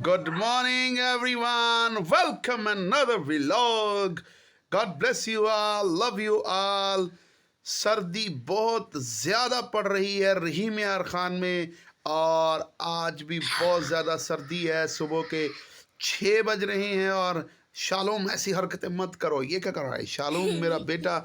Good morning, everyone. Welcome another vlog. God bless you all. Love you all. सर्दी बहुत ज़्यादा पड़ रही है रहीम यार खान में और आज भी बहुत ज़्यादा सर्दी है। सुबह के 6 बज रहे हैं और शालोम ऐसी हरकतें मत करो। ये क्या कर रहा है शालोम? मेरा बेटा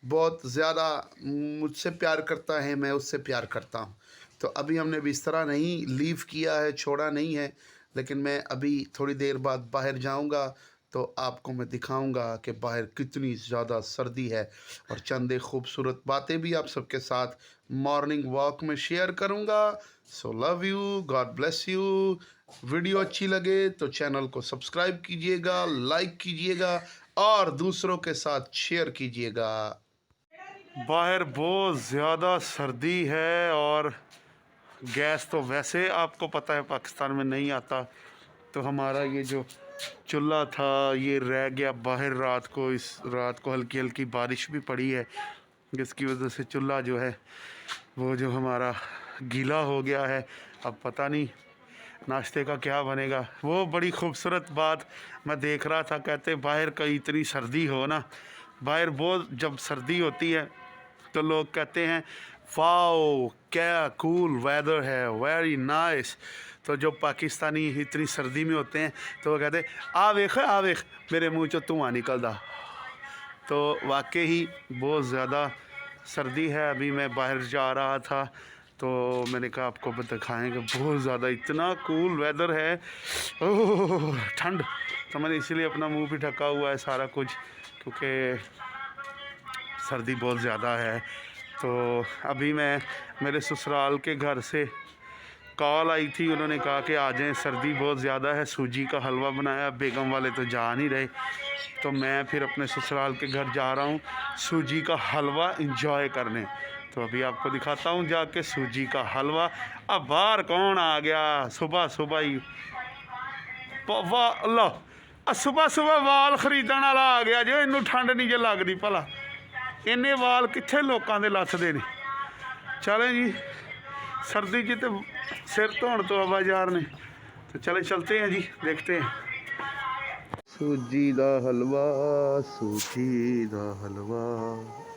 बहुत ज़्यादा मुझसे प्यार करता है, मैं उससे प्यार करता हूँ। तो अभी हमने बिस्तरा नहीं लीव किया है, छोड़ा नहीं है, लेकिन मैं अभी थोड़ी देर बाद बाहर जाऊंगा तो आपको मैं दिखाऊंगा कि बाहर कितनी ज़्यादा सर्दी है और चंद एक खूबसूरत बातें भी आप सबके साथ मॉर्निंग वॉक में शेयर करूंगा। So love you, God bless you. Video अच्छी लगे तो चैनल को सब्सक्राइब कीजिएगा, लाइक कीजिएगा और दूसरों के साथ शेयर कीजिएगा। बाहर बहुत ज़्यादा सर्दी है और गैस तो वैसे आपको पता है पाकिस्तान में नहीं आता, तो हमारा ये जो चूल्हा था ये रह गया बाहर। रात को हल्की हल्की बारिश भी पड़ी है, जिसकी वजह से चूल्हा जो है वो जो हमारा गीला हो गया है। अब पता नहीं नाश्ते का क्या बनेगा। वो बड़ी खूबसूरत बात मैं देख रहा था, कहते बाहर कहीं इतनी सर्दी हो ना, बाहर बहुत जब सर्दी होती है तो लोग कहते हैं वाओ क्या कूल वेदर है, वेरी नाइस। तो जो पाकिस्तानी इतनी सर्दी में होते हैं तो वो कहते आ वेख मेरे मुँह चो धुआं निकलदा। तो वाकई ही बहुत ज़्यादा सर्दी है। अभी मैं बाहर जा रहा था तो मैंने कहा आपको दिखाएंगे, बहुत ज़्यादा इतना कूल वेदर है, ओह ठंड। तो मैंने इसीलिए अपना मुंह भी ढका हुआ है सारा कुछ, क्योंकि सर्दी बहुत ज़्यादा है। तो अभी मैं मेरे ससुराल के घर से कॉल आई थी, उन्होंने कहा कि आ जाएं, सर्दी बहुत ज़्यादा है। सूजी का हलवा बनाया, बेगम वाले तो जा नहीं रहे, तो मैं फिर अपने ससुराल के घर जा रहा हूँ सूजी का हलवा इंजॉय करने। तो अभी आपको दिखाता हूँ जाके सूजी का हलवा। अब बाहर कौन आ गया सुबह सुबह ही, वाह अल्लाह, सुबह सुबह वाल खरीदने वाला आ गया जो, इनू ठंड नहीं जो लगती भला, इन्ने वाल कितने लोगों के लथदे ने। चलें जी, सर्दी च तो सिर धोने तो आवाजार ने, तो चले चलते हैं जी, देखते हैं। सूजी दा हलवा, सूजी दा हलवा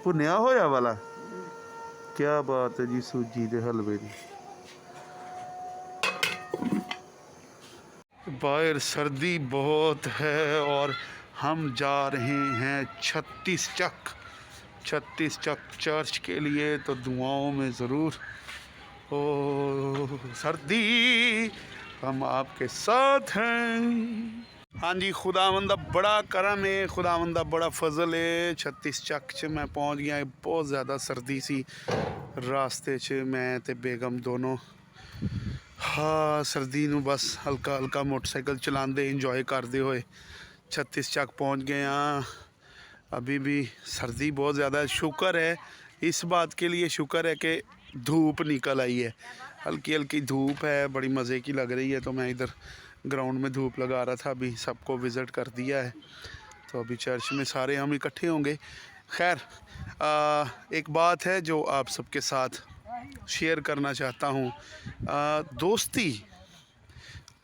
भुनिया होया वाला, क्या बात है जी सूजी दे हलवे की। बाहर सर्दी बहुत है और हम जा रहे हैं छत्तीस चक चर्च के लिए, तो दुआओं में ज़रूर। ओ सर्दी हम आपके साथ हैं। हाँ जी, खुदावंदा बड़ा करम है, खुदावंदा बड़ा फजल है। 36 चक च मैं पहुँच गया। बहुत ज़्यादा सर्दी सी रास्ते च, मैं ते बेगम दोनों। हाँ सर्दी नू बस हल्का हल्का मोटरसाइकिल चलाते इंजॉय करते हुए 36 चक पहुँच गए हाँ। अभी भी सर्दी बहुत ज़्यादा है। शुक्र है इस बात के लिए, शुक्र है कि धूप निकल आई है, हल्की हल्की धूप है, बड़ी मज़े की लग रही है। तो मैं इधर ग्राउंड में धूप लगा रहा था, अभी सबको विज़िट कर दिया है, तो अभी चर्च में सारे हम इकट्ठे होंगे। खैर एक बात है जो आप सबके साथ शेयर करना चाहता हूँ। दोस्ती,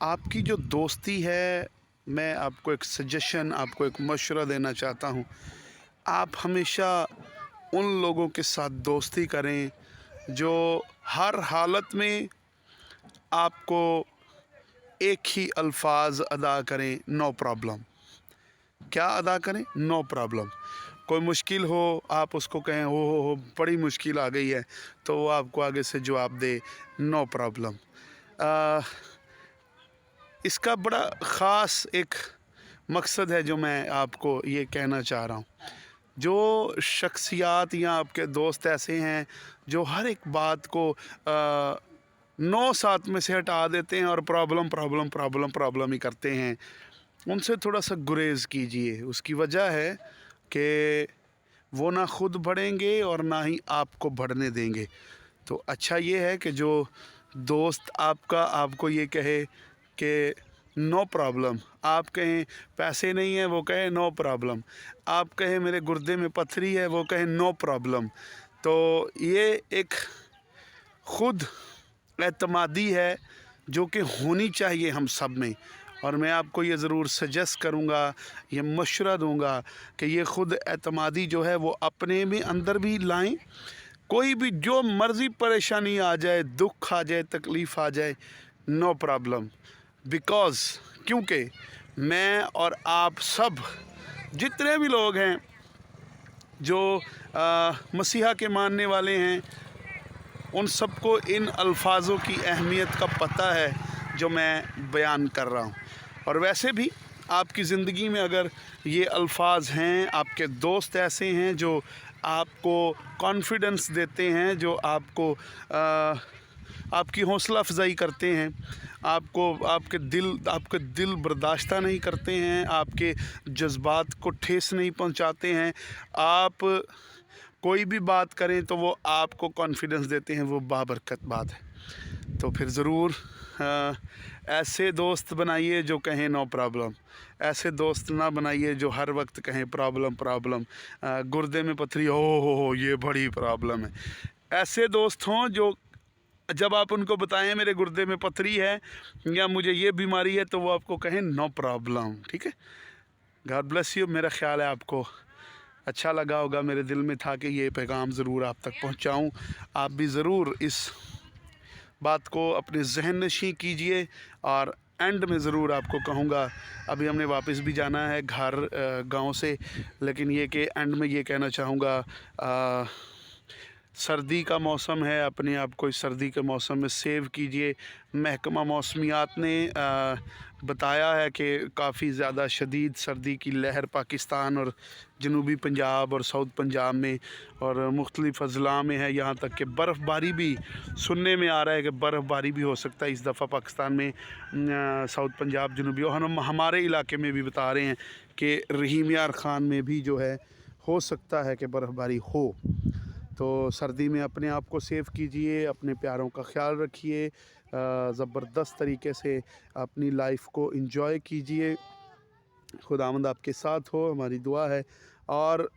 आपकी जो दोस्ती है, मैं आपको एक सजेशन, आपको एक मशवरा देना चाहता हूँ। आप हमेशा उन लोगों के साथ दोस्ती करें जो हर हालत में आपको एक ही अल्फाज अदा करें, नो प्रॉब्लम। क्या अदा करें? No problem. कोई मुश्किल हो आप उसको कहें हो बड़ी मुश्किल आ गई है, तो वो आपको आगे से जवाब दे नो प्रॉब्लम। इसका बड़ा ख़ास एक मकसद है जो मैं आपको ये कहना चाह रहा हूँ। जो शख्सियात या आपके दोस्त ऐसे हैं जो हर एक बात को 9 सात में से हटा देते हैं और प्रॉब्लम ही करते हैं, उनसे थोड़ा सा गुरेज़ कीजिए। उसकी वजह है कि वो ना खुद बढ़ेंगे और ना ही आपको बढ़ने देंगे। तो अच्छा ये है कि जो दोस्त आपका आपको ये कहे कि नो प्रॉब्लम, आप कहें पैसे नहीं है वो कहे नो प्रॉब्लम, आप कहें मेरे गुर्दे में पथरी है वो कहे नो प्रॉब्लम। तो ये एक ख़ुद एतमादी है जो कि होनी चाहिए हम सब में, और मैं आपको ये ज़रूर सजेस्ट करूँगा, ये मशवरा दूँगा कि ये ख़ुद एतमादी जो है वो अपने में अंदर भी लाएं। कोई भी जो मर्ज़ी परेशानी आ जाए, दुख आ जाए, तकलीफ़ आ जाए, नो प्रॉब्लम, बिकॉज़ क्योंकि मैं और आप सब जितने भी लोग हैं जो मसीहा के मानने वाले हैं, उन सबको इन अल्फाज़ों की अहमियत का पता है जो मैं बयान कर रहा हूँ। और वैसे भी आपकी ज़िंदगी में अगर ये अल्फाज हैं, आपके दोस्त ऐसे हैं जो आपको कॉन्फिडेंस देते हैं, जो आपको आपकी हौसला अफजाई करते हैं, आपके दिल बर्दाश्त नहीं करते हैं, आपके जज्बात को ठेस नहीं पहुंचाते हैं, आप कोई भी बात करें तो वो आपको कॉन्फिडेंस देते हैं, वो बाबरकत बात है। तो फिर ज़रूर ऐसे दोस्त बनाइए जो कहें नो प्रॉब्लम, ऐसे दोस्त ना बनाइए जो हर वक्त कहें प्रॉब्लम प्रॉब्लम, गुर्दे में पथरी हो ये बड़ी प्रॉब्लम है। ऐसे दोस्त हों जो जब आप उनको बताएं मेरे गुर्दे में पथरी है या मुझे ये बीमारी है, तो वो आपको कहें नो प्रॉब्लम। ठीक है, गॉड ब्लेस यू। मेरा ख्याल है आपको अच्छा लगा होगा। मेरे दिल में था कि ये पैगाम ज़रूर आप तक पहुंचाऊं। आप भी ज़रूर इस बात को अपने जहन नशी कीजिए। और एंड में ज़रूर आपको कहूँगा, अभी हमने वापस भी जाना है घर गांव से, लेकिन ये कि एंड में ये कहना चाहूँगा, सर्दी का मौसम है, अपने आप को इस सर्दी के मौसम में सेव कीजिए। महकमा मौसमियात ने बताया है कि काफ़ी ज़्यादा शदीद सर्दी की लहर पाकिस्तान और जनूबी पंजाब और साउथ पंजाब में और मुख्तलिफ़ अज़ला में है। यहाँ तक कि बर्फ़बारी भी सुनने में आ रहा है कि बर्फ़बारी भी हो सकता है इस दफ़ा पाकिस्तान में, साउथ पंजाब जनूबी, और हम हमारे इलाके में भी बता रहे हैं कि रहीम यार ख़ान में भी जो है हो सकता है कि बर्फ़बारी हो। तो सर्दी में अपने आप को सेव कीजिए, अपने प्यारों का ख्याल रखिए, ज़बरदस्त तरीके से अपनी लाइफ को एंजॉय कीजिए। खुदावंद आपके साथ हो, हमारी दुआ है। और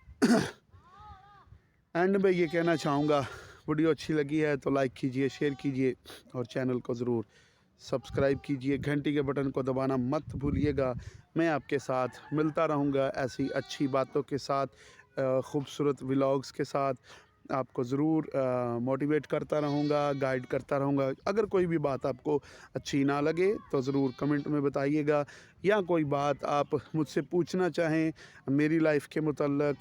एंड में ये कहना चाहूँगा, वीडियो अच्छी लगी है तो लाइक कीजिए, शेयर कीजिए और चैनल को ज़रूर सब्सक्राइब कीजिए। घंटी के बटन को दबाना मत भूलिएगा। मैं आपके साथ मिलता रहूँगा ऐसी अच्छी बातों के साथ, ख़ूबसूरत व्लॉग्स के साथ। आपको ज़रूर मोटिवेट करता रहूँगा, गाइड करता रहूँगा। अगर कोई भी बात आपको अच्छी ना लगे तो ज़रूर कमेंट में बताइएगा, या कोई बात आप मुझसे पूछना चाहें मेरी लाइफ के मुतल्लक,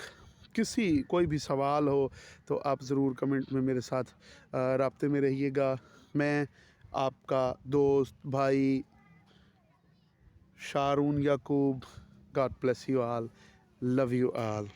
कोई भी सवाल हो तो आप ज़रूर कमेंट में मेरे साथ राब्ते में रहिएगा। मैं आपका दोस्त भाई Sharoon Yakub, God bless you all, love you all.